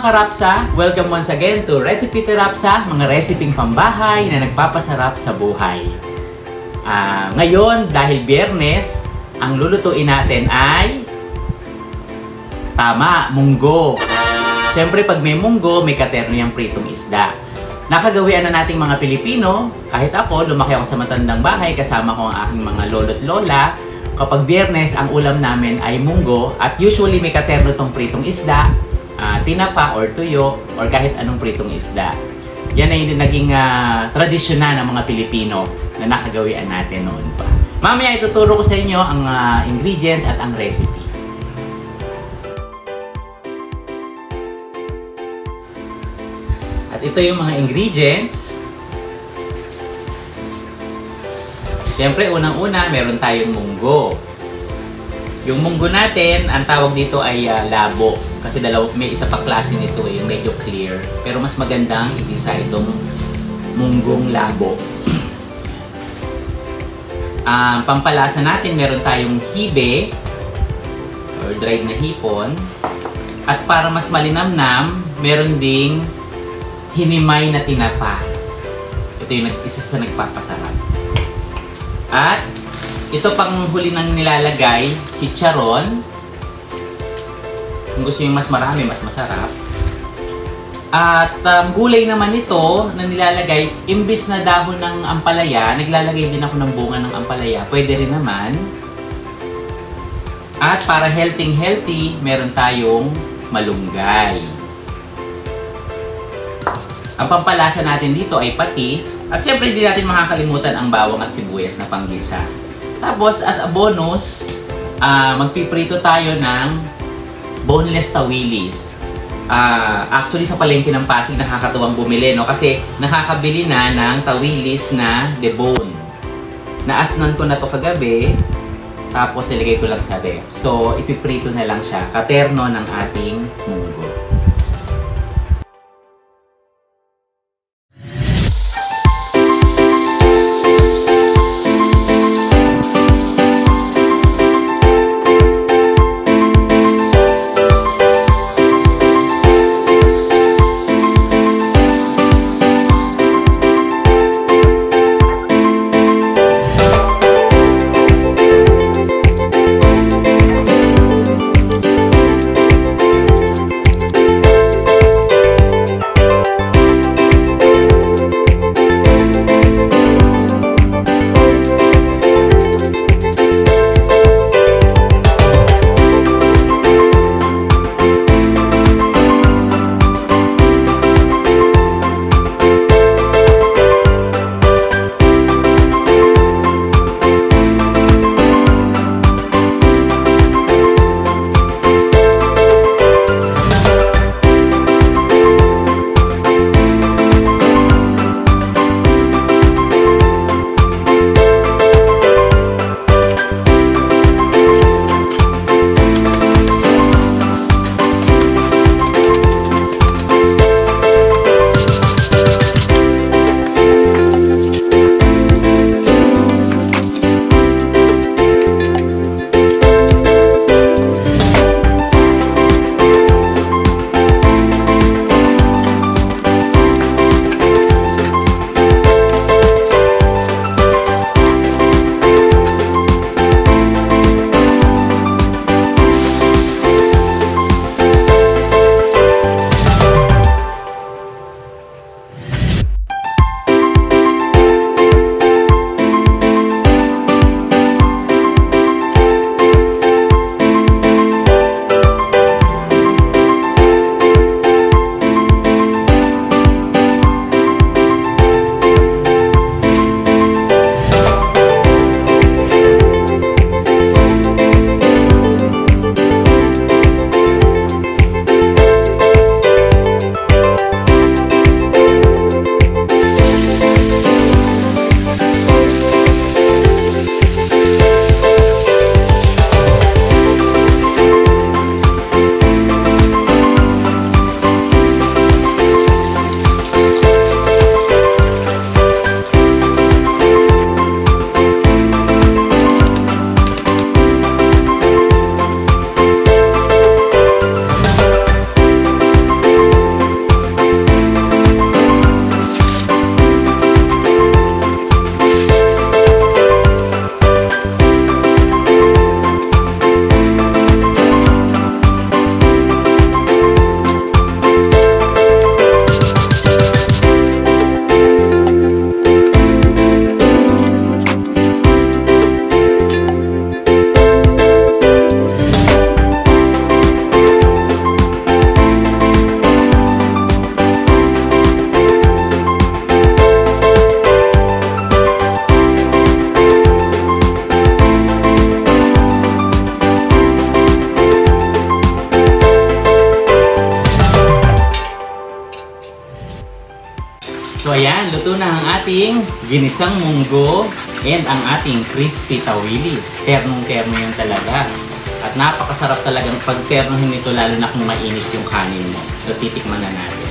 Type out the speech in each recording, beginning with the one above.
mga karapsa! Welcome once again to Recipe Terapsa, mga resiping pambahay na nagpapasarap sa buhay. Ngayon, dahil Biyernes, ang lulutuin natin ay tama, munggo. Siyempre, pag may munggo, may katerno yung pritong isda. Nakagawian na nating mga Pilipino, kahit ako, lumaki ako sa matandang bahay, kasama ko ang aking mga lolo't lola. Kapag Biyernes, ang ulam namin ay munggo at usually may katerno tong pritong isda, tinapa or tuyo or kahit anong pritong isda. Yan ay naging tradisyon ng mga Pilipino na nakagawian natin noon pa. Mamaya ituturo ko sa inyo ang ingredients at ang recipe. At ito yung mga ingredients. Siyempre, unang-una, meron tayong munggo. Yung munggo natin, ang tawag dito ay labo. Kasi may isa pa klase nito yung medyo clear. Pero mas magandang i-isa itong munggong labo. Pampalasa natin, meron tayong hibe or dried na hipon. At para mas malinamnam, meron ding hinimay na tinapa. Ito yung isa sa nagpapasarap. At ito pang huli nang nilalagay, chicharon. Kung gusto nyo mas marami, mas masarap. At gulay naman ito na nilalagay, imbis na dahon ng ampalaya, naglalagay din ako ng bunga ng ampalaya. Pwede rin naman. At para healthy, meron tayong malunggay. Ang pampalasa natin dito ay patis. At syempre, hindi natin makakalimutan ang bawang at sibuyas na panggisa. Tapos, as a bonus, magpiprito tayo ng boneless tawilis. Actually, sa palengke ng Pasig, nakakatuwang bumili, no? Kasi nakakabili na ng tawilis na debone. Naasnan ko na to kagabi, tapos nilagay ko lang sa ref. So, ipiprito na lang siya, katerno ng ating munggo. ating ginisang munggo and ang ating crispy tawilis. Ternong-terno yan talaga. At napakasarap talagang pag-ternohin nito lalo na kung mainit yung kanin mo. So, titikman na natin.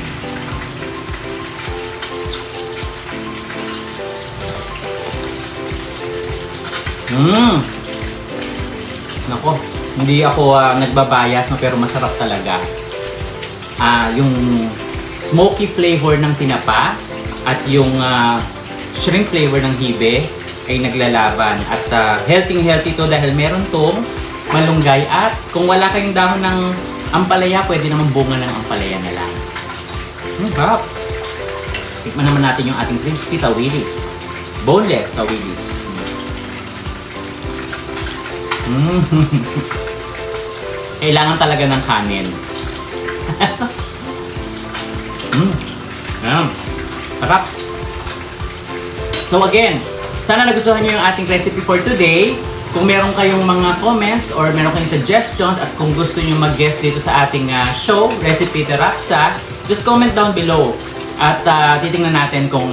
Nako, hindi ako nagbabayas, no, pero masarap talaga. Yung smoky flavor ng tinapa at yung shrimp flavor ng hibe ay naglalaban. At healthy to dahil meron tong malunggay. At kung wala kayong dahon ng ampalaya, pwede naman bunga ng ampalaya na lang. Harap! Tikman naman natin yung ating crispy tawilis. Boneless tawilis. Kailangan talaga ng kanin. Sarap. So again, sana nagustuhan nyo yung ating recipe for today. Kung meron kayong mga comments or meron kayong suggestions at kung gusto nyo mag-guest dito sa ating show, Recipe de Rapsa, just comment down below. At titingnan natin kung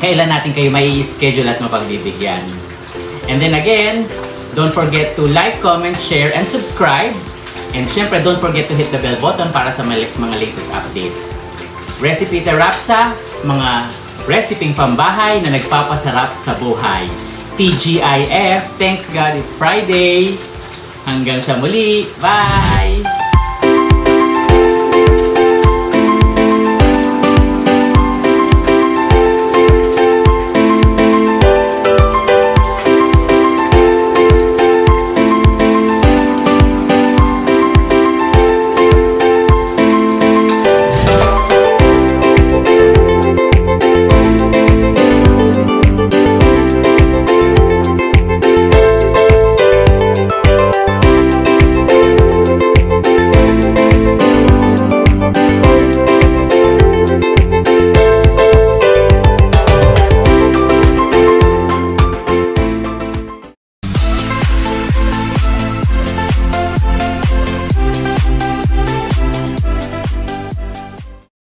kailan natin kayo may schedule at mapagbibigyan. And then again, don't forget to like, comment, share, and subscribe. And syempre, don't forget to hit the bell button para sa mga latest updates. Recipe de Rapsa, mga resiping pambahay na nagpapasarap sa buhay. TGIF, thanks God, it's Friday. Hanggang sa muli. Bye!